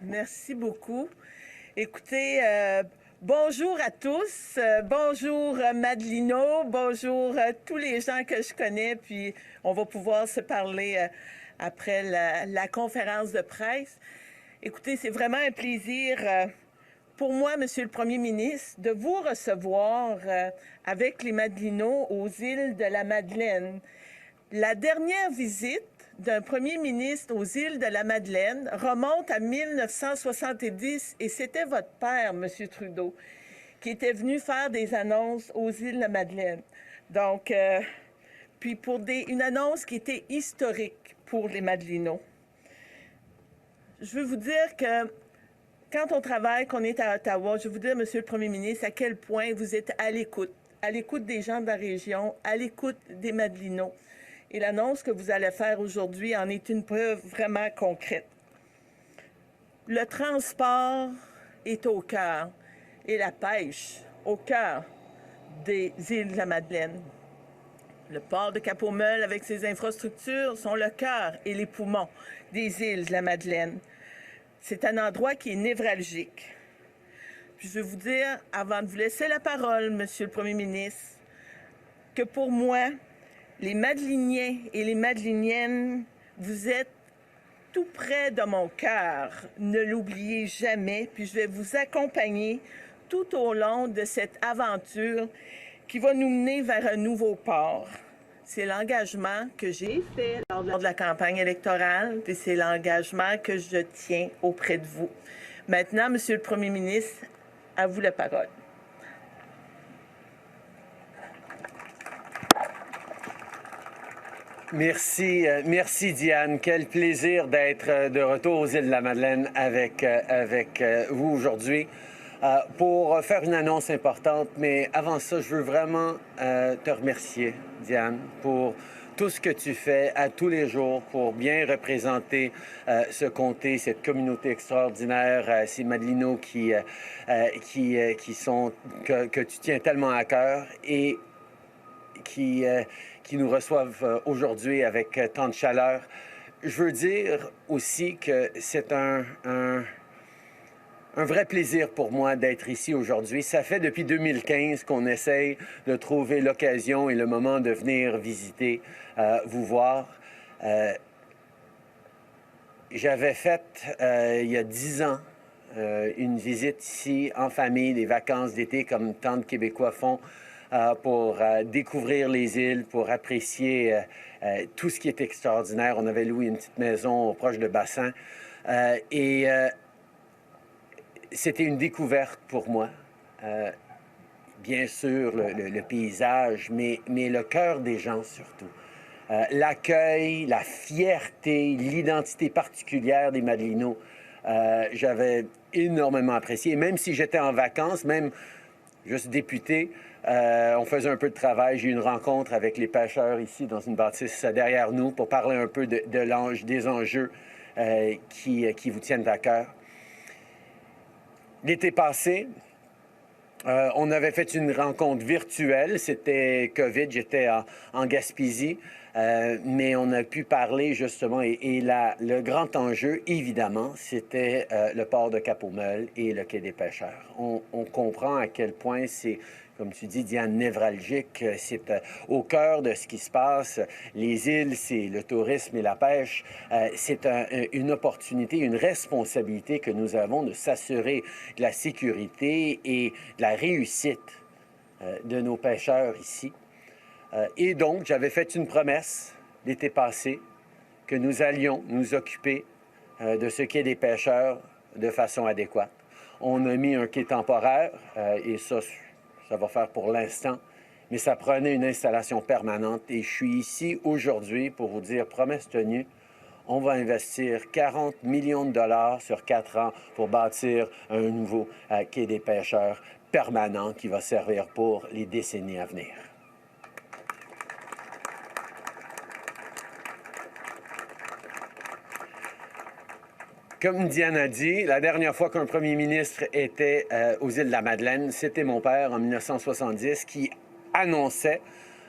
Merci beaucoup. Écoutez, bonjour à tous. Bonjour Madelino. Bonjour tous les gens que je connais. Puis on va pouvoir se parler après la conférence de presse. Écoutez, c'est vraiment un plaisir pour moi, Monsieur le Premier ministre, de vous recevoir avec les Madelinos aux îles de la Madeleine. La dernière visite d'un premier ministre aux îles de la Madeleine remonte à 1970 et c'était votre père, M. Trudeau, qui était venu faire des annonces aux îles de la Madeleine. Donc, puis pour une annonce qui était historique pour les Madelinos. Je veux vous dire que quand on travaille, qu'on est à Ottawa, je veux vous dire, Monsieur le Premier ministre, à quel point vous êtes à l'écoute des gens de la région, à l'écoute des Madelinos. Et l'annonce que vous allez faire aujourd'hui en est une preuve vraiment concrète. Le transport est au cœur et la pêche au cœur des îles de la Madeleine. Le port de Cap-aux-Meules avec ses infrastructures sont le cœur et les poumons des îles de la Madeleine. C'est un endroit qui est névralgique. Puis je vais vous dire, avant de vous laisser la parole, Monsieur le Premier ministre, que pour moi, les Madeliniens et les Madeliniennes, vous êtes tout près de mon cœur. Ne l'oubliez jamais. Puis je vais vous accompagner tout au long de cette aventure qui va nous mener vers un nouveau port. C'est l'engagement que j'ai fait lors de la campagne électorale, puis c'est l'engagement que je tiens auprès de vous. Maintenant, Monsieur le Premier ministre, à vous la parole. Merci Diane. Quel plaisir d'être de retour aux îles de la Madeleine avec vous aujourd'hui pour faire une annonce importante. Mais avant ça, je veux vraiment te remercier, Diane, pour tout ce que tu fais à tous les jours pour bien représenter ce comté, cette communauté extraordinaire, ces Madelinos que tu tiens tellement à cœur et qui nous reçoivent aujourd'hui avec tant de chaleur. Je veux dire aussi que c'est un vrai plaisir pour moi d'être ici aujourd'hui. Ça fait depuis 2015 qu'on essaye de trouver l'occasion et le moment de venir visiter, vous voir. J'avais fait, il y a 10 ans, une visite ici en famille, des vacances d'été comme tant de Québécois font, pour découvrir les îles, pour apprécier tout ce qui est extraordinaire. On avait loué une petite maison proche de bassin et c'était une découverte pour moi. Bien sûr, le paysage, mais le cœur des gens surtout. L'accueil, la fierté, l'identité particulière des Madelinos, j'avais énormément apprécié. Et même si j'étais en vacances, même juste député, on faisait un peu de travail. J'ai eu une rencontre avec les pêcheurs ici dans une bâtisse derrière nous pour parler un peu des enjeux qui vous tiennent à cœur. L'été passé, on avait fait une rencontre virtuelle. C'était COVID, j'étais en Gaspésie. Mais on a pu parler justement, le grand enjeu, évidemment, c'était le port de Cap-aux-Meules et le quai des pêcheurs. On comprend à quel point c'est, comme tu dis, Diane, névralgique. C'est au cœur de ce qui se passe. Les îles, c'est le tourisme et la pêche. C'est une opportunité, une responsabilité que nous avons de s'assurer de la sécurité et de la réussite de nos pêcheurs ici. Et donc, j'avais fait une promesse l'été passé que nous allions nous occuper de ce quai des pêcheurs de façon adéquate. On a mis un quai temporaire et ça va faire pour l'instant, mais ça prenait une installation permanente et je suis ici aujourd'hui pour vous dire, promesse tenue, on va investir 40 millions de dollars sur 4 ans pour bâtir un nouveau quai des pêcheurs permanent qui va servir pour les décennies à venir. Comme Diane a dit, la dernière fois qu'un premier ministre était aux îles de la Madeleine, c'était mon père en 1970 qui annonçait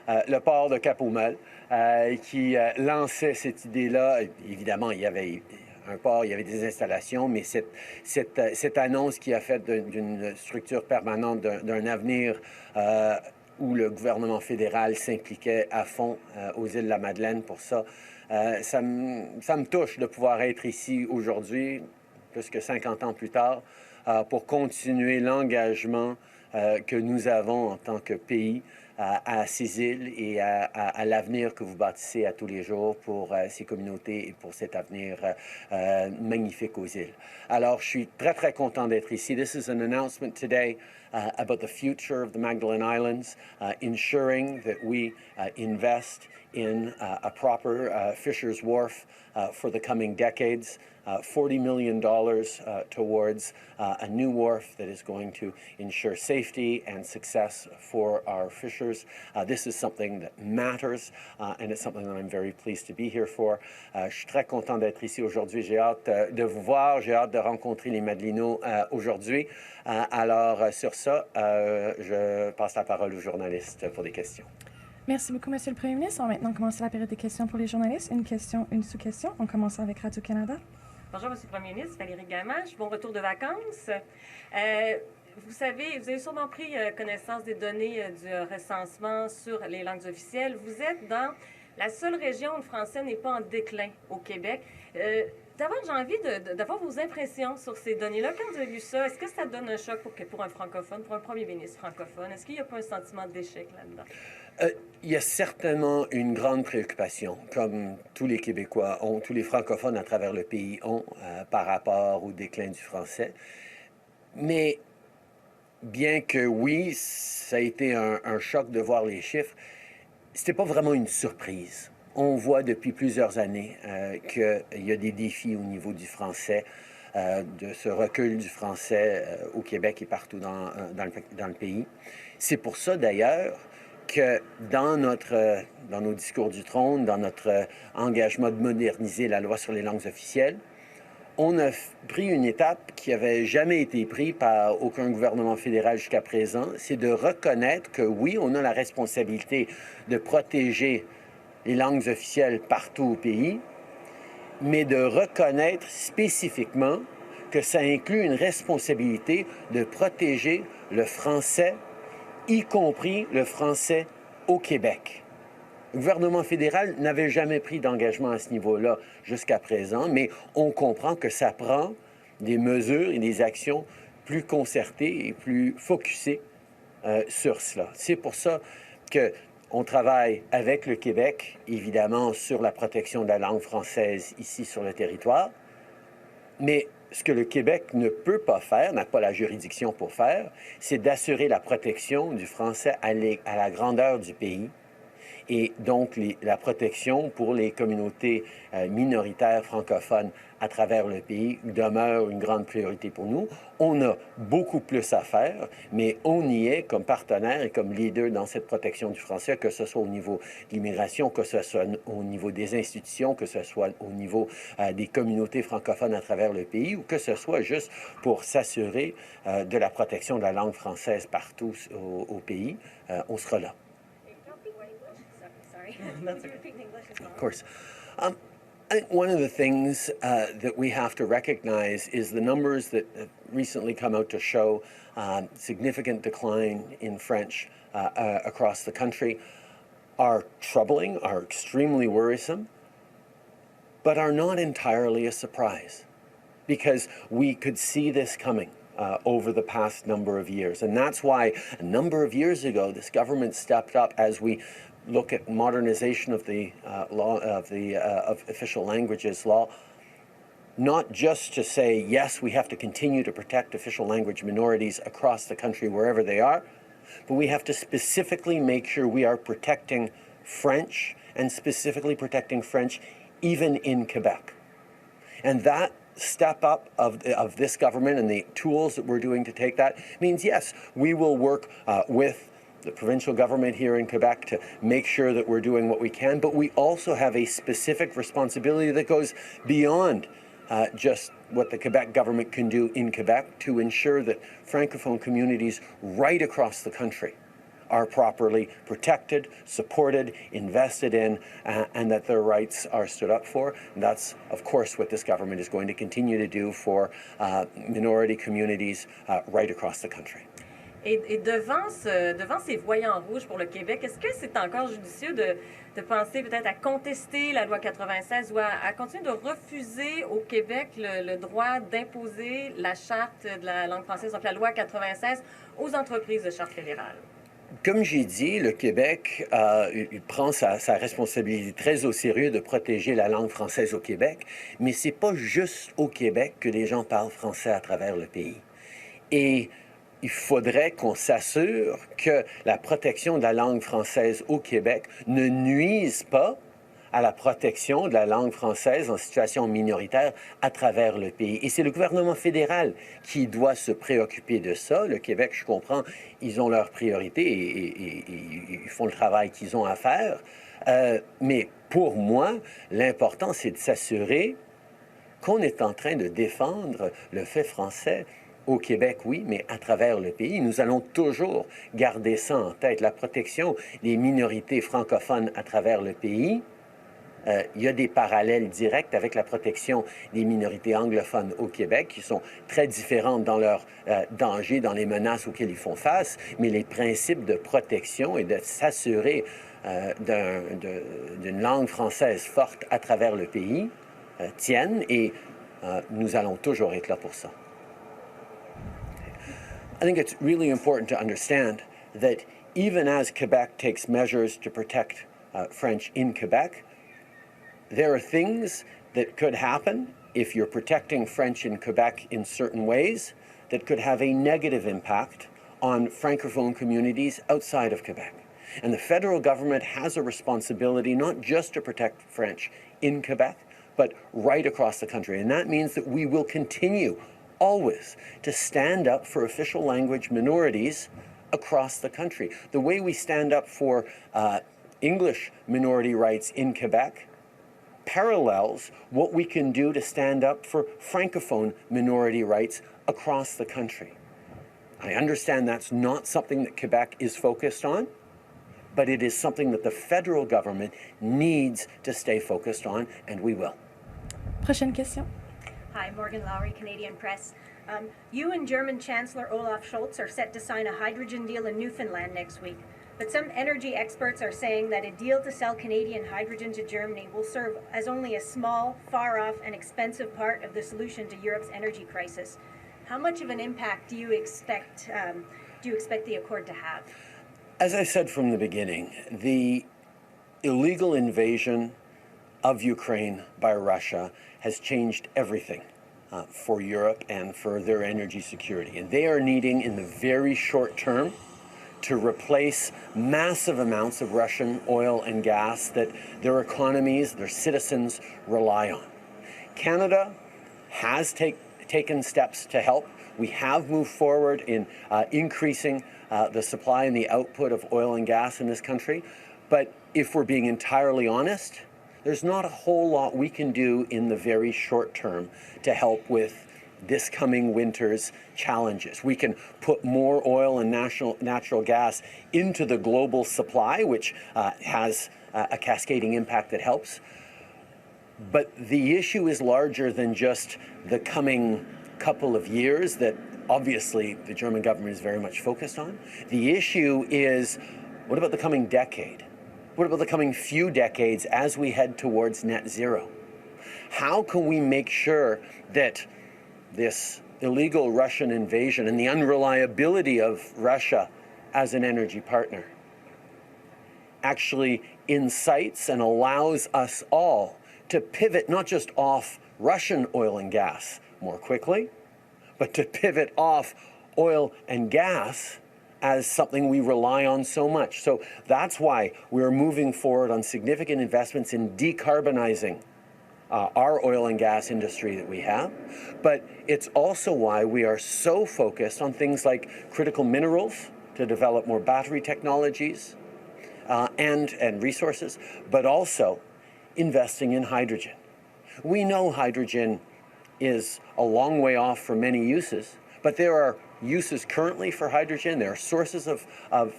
le port de Cap-aux-Meules, qui lançait cette idée-là. Évidemment, il y avait un port, il y avait des installations, mais cette annonce qui a fait d'une structure permanente, d'un avenir où le gouvernement fédéral s'impliquait à fond aux îles de la Madeleine pour ça, ça me touche de pouvoir être ici aujourd'hui, plus que 50 ans plus tard, pour continuer l'engagement que nous avons en tant que pays à ces îles et à l'avenir que vous bâtissez à tous les jours pour ces communautés et pour cet avenir magnifique aux îles. Alors, je suis très, très content d'être ici. This is an announcement today about the future of the Magdalene Islands, ensuring that we invest in a proper Fisher's Wharf for the coming decades. $40 million towards a new wharf that is going to ensure safety and success for our fishers. This is something that matters, and it's something that I'm very pleased to be here for. Je suis très content d'être ici aujourd'hui. J'ai hâte de vous voir, j'ai hâte de rencontrer les Madelinots aujourd'hui. Alors, sur ça, je passe la parole aux journalistes pour des questions. Merci beaucoup, Monsieur le Premier ministre. On va maintenant commencer la période des questions pour les journalistes. Une question, une sous-question. On commence avec Radio-Canada. Bonjour, Monsieur le Premier ministre, Valérie Gamache. Bon retour de vacances. Vous avez sûrement pris connaissance des données du recensement sur les langues officielles. Vous êtes dans la seule région où le français n'est pas en déclin au Québec. D'abord, j'ai envie d'avoir vos impressions sur ces données-là. Quand vous avez vu ça, est-ce que ça donne un choc pour un francophone, pour un premier ministre francophone? Est-ce qu'il n'y a pas un sentiment d'échec là-dedans? Il y a certainement une grande préoccupation, comme tous les Québécois ont, tous les francophones à travers le pays ont, par rapport au déclin du français. Mais bien que oui, ça a été un choc de voir les chiffres, c'était pas vraiment une surprise. On voit depuis plusieurs années qu'il y a des défis au niveau du français, de ce recul du français au Québec et partout dans le pays. C'est pour ça d'ailleurs que dans nos discours du trône, dans notre engagement de moderniser la loi sur les langues officielles, on a pris une étape qui n'avait jamais été prise par aucun gouvernement fédéral jusqu'à présent, c'est de reconnaître que oui, on a la responsabilité de protéger les langues officielles partout au pays, mais de reconnaître spécifiquement que ça inclut une responsabilité de protéger le français, y compris le français au Québec. Le gouvernement fédéral n'avait jamais pris d'engagement à ce niveau-là jusqu'à présent, mais on comprend que ça prend des mesures et des actions plus concertées et plus focusées sur cela. C'est pour ça qu'on travaille avec le Québec, évidemment, sur la protection de la langue française ici sur le territoire, mais ce que le Québec ne peut pas faire, n'a pas la juridiction pour faire, c'est d'assurer la protection du français à la grandeur du pays et donc la protection pour les communautés minoritaires francophones à travers le pays demeure une grande priorité pour nous. On a beaucoup plus à faire, mais on y est comme partenaire et comme leader dans cette protection du français, que ce soit au niveau de l'immigration, que ce soit au niveau des institutions, que ce soit au niveau des communautés francophones à travers le pays, ou que ce soit juste pour s'assurer de la protection de la langue française partout au pays. On sera là. Of course. I think one of the things that we have to recognize is the numbers that have recently come out to show significant decline in French across the country are troubling, are extremely worrisome, but are not entirely a surprise because we could see this coming. Over the past number of years. And that's why a number of years ago, this government stepped up as we look at modernization of the law of official languages law, not just to say, yes, we have to continue to protect official language minorities across the country wherever they are, but we have to specifically make sure we are protecting French and specifically protecting French even in Quebec. And that step up of this government and the tools that we're doing to take that means, yes, we will work with the provincial government here in Quebec to make sure that we're doing what we can, but we also have a specific responsibility that goes beyond just what the Quebec government can do in Quebec to ensure that Francophone communities right across the country are properly protected, supported, invested in, and that their rights are stood up for. And that's, of course, what this government is going to continue to do for minority communities right across the country. Et devant ces voyants rouges pour le Québec, est-ce que c'est encore judicieux de penser peut-être à contester la loi 96 ou à continuer de refuser au Québec le droit d'imposer la charte de la langue française, donc la loi 96, aux entreprises de charte fédérale? Comme j'ai dit, le Québec il prend sa responsabilité très au sérieux de protéger la langue française au Québec, mais c'est pas juste au Québec que les gens parlent français à travers le pays. Et il faudrait qu'on s'assure que la protection de la langue française au Québec ne nuise pas à la protection de la langue française en situation minoritaire à travers le pays. Et c'est le gouvernement fédéral qui doit se préoccuper de ça. Le Québec, je comprends, ils ont leurs priorités et ils font le travail qu'ils ont à faire. Mais pour moi, l'important, c'est de s'assurer qu'on est en train de défendre le fait français au Québec, oui, mais à travers le pays. Nous allons toujours garder ça en tête. La protection des minorités francophones à travers le pays, il y a des parallèles directs avec la protection des minorités anglophones au Québec qui sont très différentes dans leurs dangers, dans les menaces auxquelles ils font face, mais les principes de protection et de s'assurer d'une langue française forte à travers le pays tiennent et nous allons toujours être là pour ça. I think it's really important to understand that even as Quebec takes measures to protect French in Quebec, there are things that could happen if you're protecting French in Quebec in certain ways that could have a negative impact on Francophone communities outside of Quebec. And the federal government has a responsibility not just to protect French in Quebec, but right across the country. And that means that we will continue always to stand up for official language minorities across the country. The way we stand up for English minority rights in Quebec parallels what we can do to stand up for Francophone minority rights across the country. I understand that's not something that Quebec is focused on, but it is something that the federal government needs to stay focused on, and we will. Prochaine question. Hi, Morgan Lowry, Canadian Press. You and German Chancellor Olaf Scholz are set to sign a hydrogen deal in Newfoundland next week. But some energy experts are saying that a deal to sell Canadian hydrogen to Germany will serve as only a small, far-off, and expensive part of the solution to Europe's energy crisis. How much of an impact do you expect the accord to have? As I said from the beginning, the illegal invasion of Ukraine by Russia has changed everything for Europe and for their energy security. And they are needing, in the very short term, to replace massive amounts of Russian oil and gas that their economies, their citizens rely on. Canada has taken steps to help. We have moved forward in increasing the supply and the output of oil and gas in this country. But if we're being entirely honest, there's not a whole lot we can do in the very short term to help with this coming winter's challenges. We can put more oil and natural gas into the global supply, which has a cascading impact that helps. But the issue is larger than just the coming couple of years that obviously the German government is very much focused on. The issue is, what about the coming decade? What about the coming few decades as we head towards net zero? How can we make sure that this illegal Russian invasion and the unreliability of Russia as an energy partner actually incites and allows us all to pivot not just off Russian oil and gas more quickly, but to pivot off oil and gas as something we rely on so much. So that's why we're moving forward on significant investments in decarbonizing our oil and gas industry that we have. But it's also why we are so focused on things like critical minerals to develop more battery technologies and resources, but also investing in hydrogen. We know hydrogen is a long way off for many uses, but there are uses currently for hydrogen. There are sources of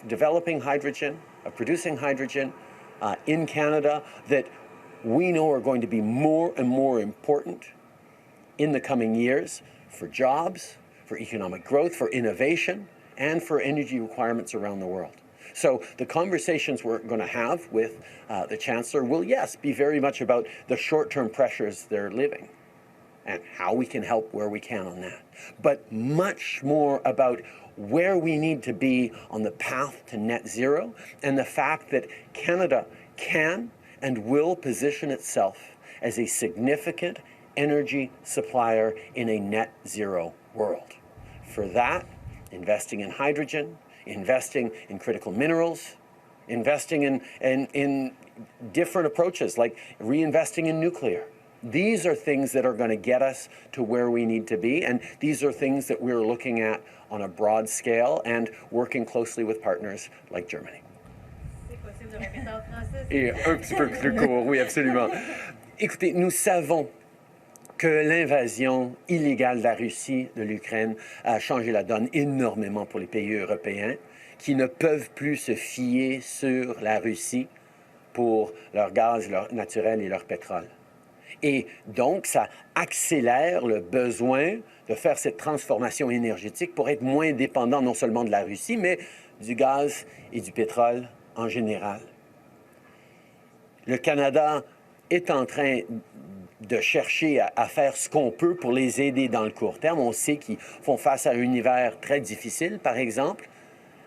developing hydrogen, of producing hydrogen in Canada that we know are going to be more and more important in the coming years for jobs, for economic growth, for innovation, and for energy requirements around the world. So the conversations we're going to have with the Chancellor will, yes, be very much about the short-term pressures they're living and how we can help where we can on that. But much more about where we need to be on the path to net zero and the fact that Canada can and will position itself as a significant energy supplier in a net zero world. For that, investing in hydrogen, investing in critical minerals, investing in different approaches like reinvesting in nuclear. These are things that are going to get us to where we need to be, and these are things that we're looking at on a broad scale and working closely with partners like Germany. C'est possible de répéter en français? Et un petit peu plus court, oui, absolument. Écoutez, nous savons que l'invasion illégale de la Russie, de l'Ukraine, a changé la donne énormément pour les pays européens qui ne peuvent plus se fier sur la Russie pour leur gaz leur naturel et leur pétrole. Et donc, ça accélère le besoin de faire cette transformation énergétique pour être moins dépendant non seulement de la Russie, mais du gaz et du pétrole en général. Le Canada est en train de chercher à faire ce qu'on peut pour les aider dans le court terme. On sait qu'ils font face à un hiver très difficile, par exemple,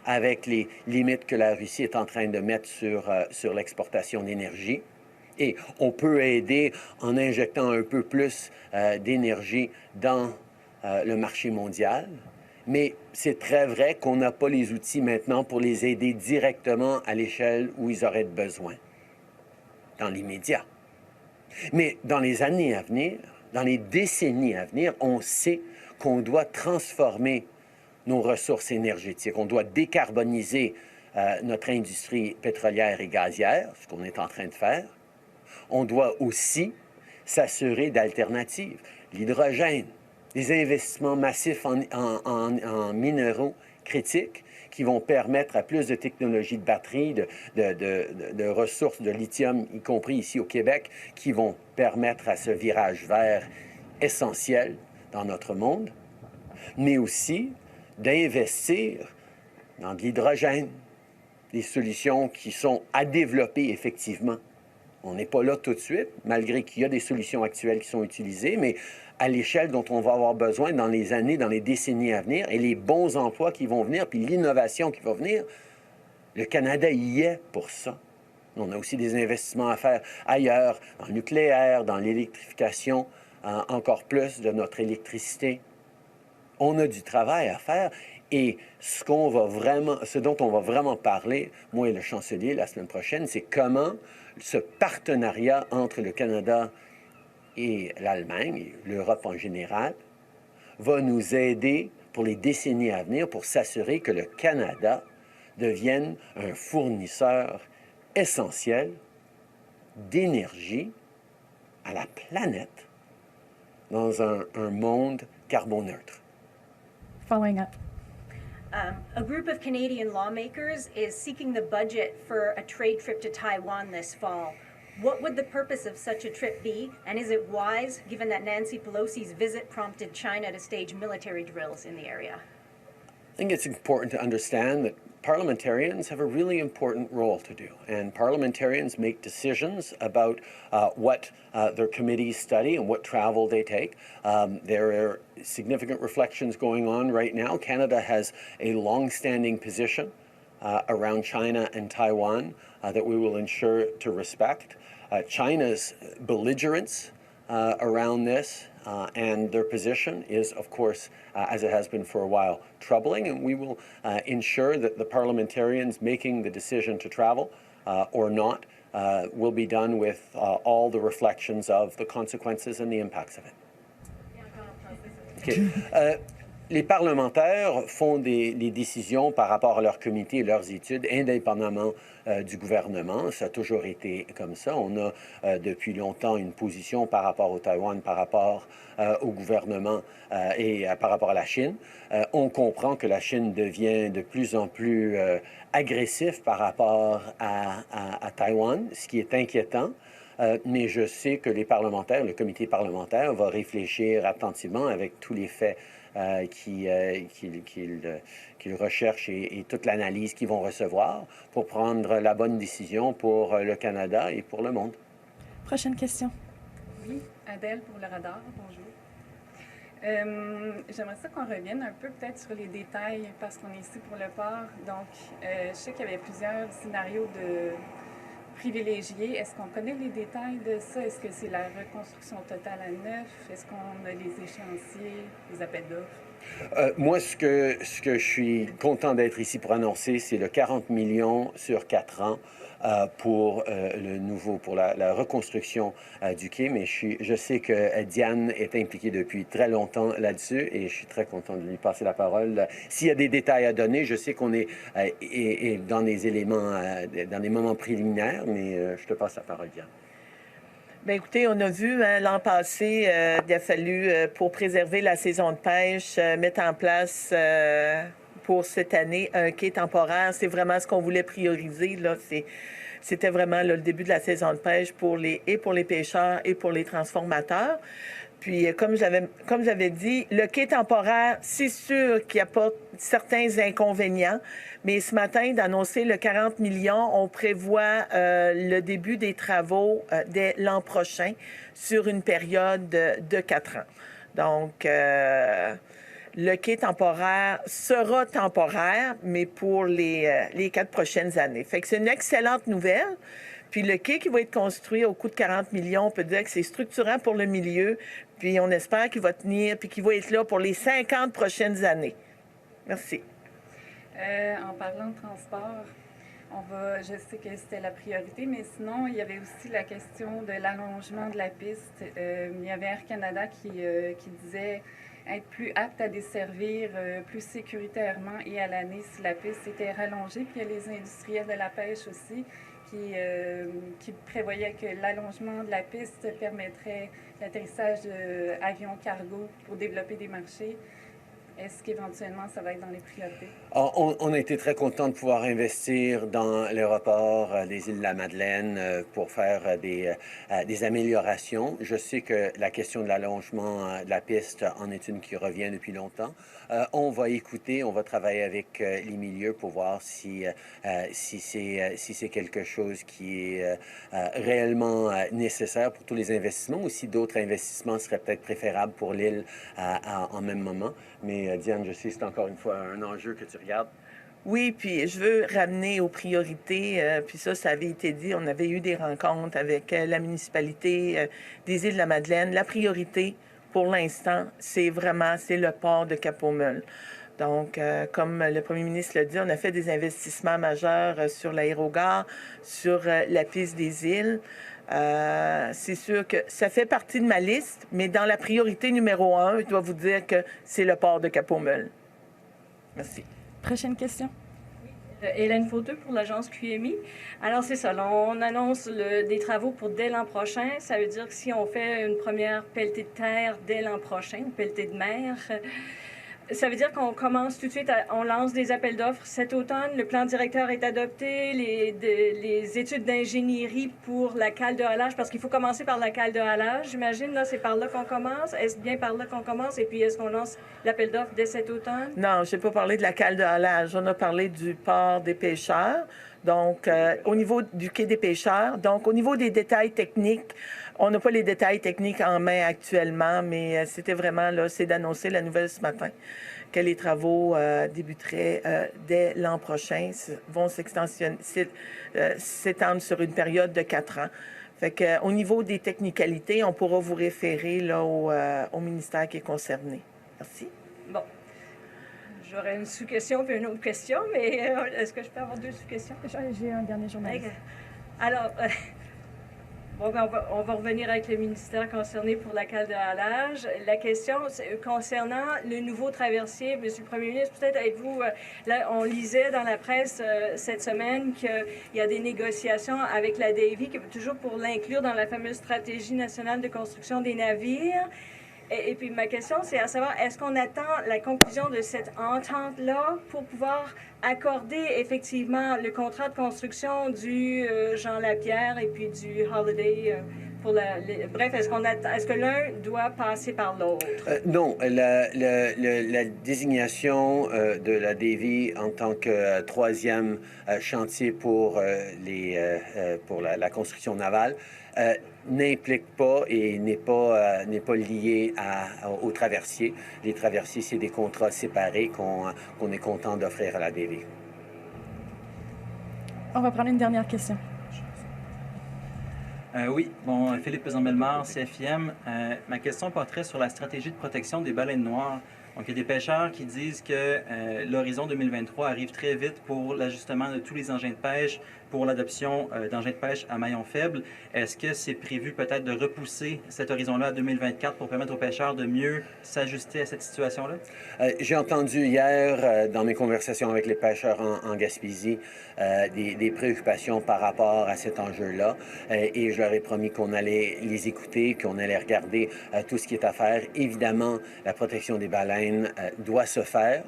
avec les limites que la Russie est en train de mettre sur l'exportation d'énergie. Et on peut aider en injectant un peu plus d'énergie dans le marché mondial. Mais c'est très vrai qu'on n'a pas les outils maintenant pour les aider directement à l'échelle où ils auraient besoin, dans l'immédiat. Mais dans les années à venir, dans les décennies à venir, on sait qu'on doit transformer nos ressources énergétiques. On doit décarboniser notre industrie pétrolière et gazière, ce qu'on est en train de faire. On doit aussi s'assurer d'alternatives. L'hydrogène, des investissements massifs en minéraux critiques qui vont permettre à plus de technologies de batterie, de ressources de lithium, y compris ici au Québec, qui vont permettre à ce virage vert essentiel dans notre monde, mais aussi d'investir dans de l'hydrogène, des solutions qui sont à développer effectivement. On n'est pas là tout de suite, malgré qu'il y a des solutions actuelles qui sont utilisées, mais à l'échelle dont on va avoir besoin dans les années, dans les décennies à venir, et les bons emplois qui vont venir, puis l'innovation qui va venir, le Canada y est pour ça. On a aussi des investissements à faire ailleurs, dans le nucléaire, dans l'électrification, encore plus de notre électricité. On a du travail à faire. Et ce dont on va vraiment parler, moi et le chancelier, la semaine prochaine, c'est comment ce partenariat entre le Canada et l'Allemagne, et l'Europe en général, va nous aider pour les décennies à venir pour s'assurer que le Canada devienne un fournisseur essentiel d'énergie à la planète dans un monde carboneutre. Following up. A group of Canadian lawmakers is seeking the budget for a trade trip to Taiwan this fall. What would the purpose of such a trip be, and is it wise, given that Nancy Pelosi's visit prompted China to stage military drills in the area? I think it's important to understand that parliamentarians have a really important role to do, and parliamentarians make decisions about what their committees study and what travel they take. There are significant reflections going on right now. Canada has a long-standing position around China and Taiwan that we will ensure to respect. China's belligerence around this and their position is, of course, as it has been for a while, troubling, and we will ensure that the parliamentarians making the decision to travel or not will be done with all the reflections of the consequences and the impacts of it. Okay. les parlementaires font les décisions par rapport à leur comité et leurs études, indépendamment du gouvernement. Ça a toujours été comme ça. On a depuis longtemps une position par rapport au Taïwan, par rapport au gouvernement et par rapport à la Chine. On comprend que la Chine devient de plus en plus agressif par rapport à Taïwan, ce qui est inquiétant. Mais je sais que les parlementaires, le comité parlementaire va réfléchir attentivement avec tous les faits qu'ils recherchent et toute l'analyse qu'ils vont recevoir pour prendre la bonne décision pour le Canada et pour le monde. Prochaine question. Oui, Adèle pour le radar, bonjour. J'aimerais ça qu'on revienne un peu peut-être sur les détails parce qu'on est ici pour le port. Donc, je sais qu'il y avait plusieurs scénarios de privilégiés. Est-ce qu'on connaît les détails de ça? Est-ce que c'est la reconstruction totale à neuf? Est-ce qu'on a les échéanciers, les appels d'offres? Moi, ce que je suis content d'être ici pour annoncer, c'est le 40 millions sur 4 ans pour pour la reconstruction du quai. Mais je sais que Diane est impliquée depuis très longtemps là-dessus et je suis très content de lui passer la parole. S'il y a des détails à donner, je sais qu'on est dans des éléments, dans des moments préliminaires, mais je te passe la parole, Diane. Bien, écoutez, on a vu l'an passé, il a fallu, pour préserver la saison de pêche, mettre en place pour cette année un quai temporaire. C'est vraiment ce qu'on voulait prioriser. Là. C'était vraiment là, le début de la saison de pêche pour les pêcheurs et pour les transformateurs. Puis, comme j'avais dit, le quai temporaire, c'est sûr qu'il apporte certains inconvénients, mais ce matin, d'annoncer le 40 millions, on prévoit le début des travaux dès l'an prochain sur une période de 4 ans. Donc, le quai temporaire sera temporaire, mais pour les 4 prochaines années. Fait que c'est une excellente nouvelle. Puis le quai qui va être construit au coût de 40 millions, on peut dire que c'est structurant pour le milieu. Puis on espère qu'il va tenir, puis qu'il va être là pour les 50 prochaines années. Merci. En parlant de transport, je sais que c'était la priorité, mais sinon, il y avait aussi la question de l'allongement de la piste. Il y avait Air Canada qui disait être plus apte à desservir plus sécuritairement et à l'année si la piste était rallongée. Puis il y a les industriels de la pêche aussi qui prévoyaient que l'allongement de la piste permettrait l'atterrissage d'avions cargo pour développer des marchés. Est-ce qu'éventuellement, ça va être dans les priorités? On a été très contents de pouvoir investir dans l'aéroport des Îles-de-la-Madeleine pour faire des améliorations. Je sais que la question de l'allongement de la piste en est une qui revient depuis longtemps. On va écouter, on va travailler avec les milieux pour voir si c'est quelque chose qui est réellement nécessaire pour tous les investissements ou si d'autres investissements seraient peut-être préférables pour l'île en même moment. Mais Diane, je sais que c'est encore une fois un enjeu que tu regardes. Oui, puis je veux ramener aux priorités, puis ça avait été dit, on avait eu des rencontres avec la municipalité des Îles-de-la-Madeleine. La priorité, pour l'instant, c'est le port de Cap-aux-Meules. Donc, comme le premier ministre l'a dit, on a fait des investissements majeurs sur l'aérogare, sur la piste des îles. C'est sûr que ça fait partie de ma liste, mais dans la priorité numéro 1, je dois vous dire que c'est le port de Cap-aux-Meules. Merci. Prochaine question. Hélène Fauteux pour l'agence QMI. Alors, c'est ça. Là, on annonce des travaux pour dès l'an prochain. Ça veut dire que si on fait une première pelletée de terre dès l'an prochain, une pelletée de mer, ça veut dire qu'on commence tout de suite, on lance des appels d'offres cet automne. Le plan directeur est adopté, les études d'ingénierie pour la cale de halage, parce qu'il faut commencer par la cale de halage. J'imagine, là, c'est par là qu'on commence. Est-ce bien par là qu'on commence? Et puis, est-ce qu'on lance l'appel d'offres dès cet automne? Non, je n'ai pas parlé de la cale de halage. On a parlé du port des pêcheurs. Donc, au niveau du quai des pêcheurs. Donc, au niveau des détails techniques, on n'a pas les détails techniques en main actuellement, mais c'était vraiment, là, c'est d'annoncer la nouvelle ce matin que les travaux débuteraient dès l'an prochain, vont s'étendre sur une période de 4 ans. Fait que, au niveau des technicalités, on pourra vous référer là, au ministère qui est concerné. Merci. Bon. J'aurais une sous-question puis une autre question, mais est-ce que je peux avoir 2 sous-questions? J'ai un dernier journaliste. Alors, Bon, ben, on va revenir avec le ministère concerné pour la cale de halage. La question concernant le nouveau traversier, Monsieur le Premier ministre, peut-être êtes-vous... là, on lisait dans la presse cette semaine qu'il y a des négociations avec la Davy, toujours pour l'inclure dans la fameuse stratégie nationale de construction des navires. Et puis ma question, c'est à savoir, est-ce qu'on attend la conclusion de cette entente-là pour pouvoir accorder effectivement le contrat de construction du Jean Lapierre et puis du Holiday pour bref, est-ce que l'un doit passer par l'autre? Non, la désignation de la Davy en tant que troisième chantier pour la construction navale n'implique pas et n'est pas lié aux traversiers. Les traversiers, c'est des contrats séparés qu'on est content d'offrir à la Davy. On va prendre une dernière question. Oui, bon, Philippe Pesant-Bellemare, CFIM. Ma question porterait sur la stratégie de protection des baleines noires. Donc, il y a des pêcheurs qui disent que l'horizon 2023 arrive très vite pour l'ajustement de tous les engins de pêche, pour l'adoption d'engins de pêche à maillon faible. Est-ce que c'est prévu peut-être de repousser cet horizon-là à 2024 pour permettre aux pêcheurs de mieux s'ajuster à cette situation-là? J'ai entendu hier, dans mes conversations avec les pêcheurs en Gaspésie, des préoccupations par rapport à cet enjeu-là. Et je leur ai promis qu'on allait les écouter, qu'on allait regarder tout ce qui est à faire. Évidemment, la protection des baleines doit se faire.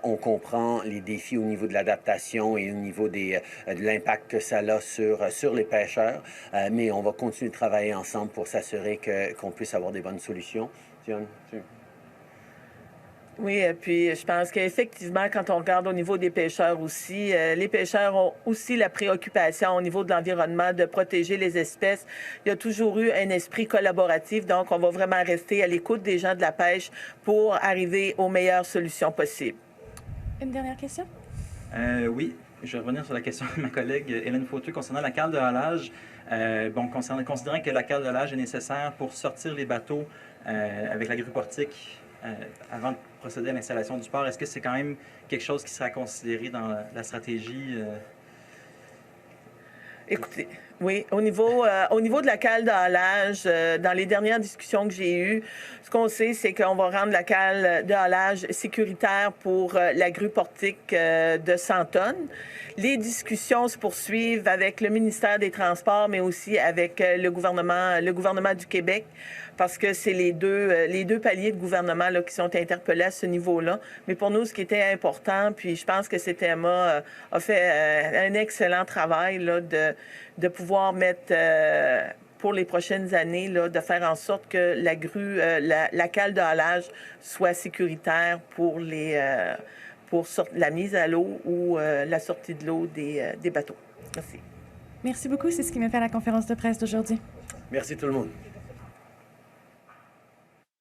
On comprend les défis au niveau de l'adaptation et au niveau de l'impact que ça a sur les pêcheurs. Mais on va continuer de travailler ensemble pour s'assurer qu'on puisse avoir des bonnes solutions. Dionne, Oui, puis je pense qu'effectivement, quand on regarde au niveau des pêcheurs aussi, les pêcheurs ont aussi la préoccupation au niveau de l'environnement de protéger les espèces. Il y a toujours eu un esprit collaboratif, donc on va vraiment rester à l'écoute des gens de la pêche pour arriver aux meilleures solutions possibles. Une dernière question? Oui, je vais revenir sur la question de ma collègue Hélène Fauteux concernant la cale de halage. Considérant que la cale de halage est nécessaire pour sortir les bateaux avec la grue portique avant de procéder à l'installation du port, est-ce que c'est quand même quelque chose qui sera considéré dans la stratégie? Écoutez, oui, au niveau de la cale de halage, dans les dernières discussions que j'ai eues, ce qu'on sait, c'est qu'on va rendre la cale de halage sécuritaire pour la grue portique de 100 tonnes. Les discussions se poursuivent avec le ministère des Transports, mais aussi avec le gouvernement du Québec, parce que c'est les deux paliers de gouvernement là, qui sont interpellés à ce niveau-là. Mais pour nous, ce qui était important, puis je pense que CTMA a fait un excellent travail là, de pouvoir mettre, pour les prochaines années, là, de faire en sorte que la grue, la cale de halage soit sécuritaire pour la mise à l'eau ou la sortie de l'eau des bateaux. Merci. Merci beaucoup. C'est ce qui m'a fait la conférence de presse d'aujourd'hui. merci tout le monde.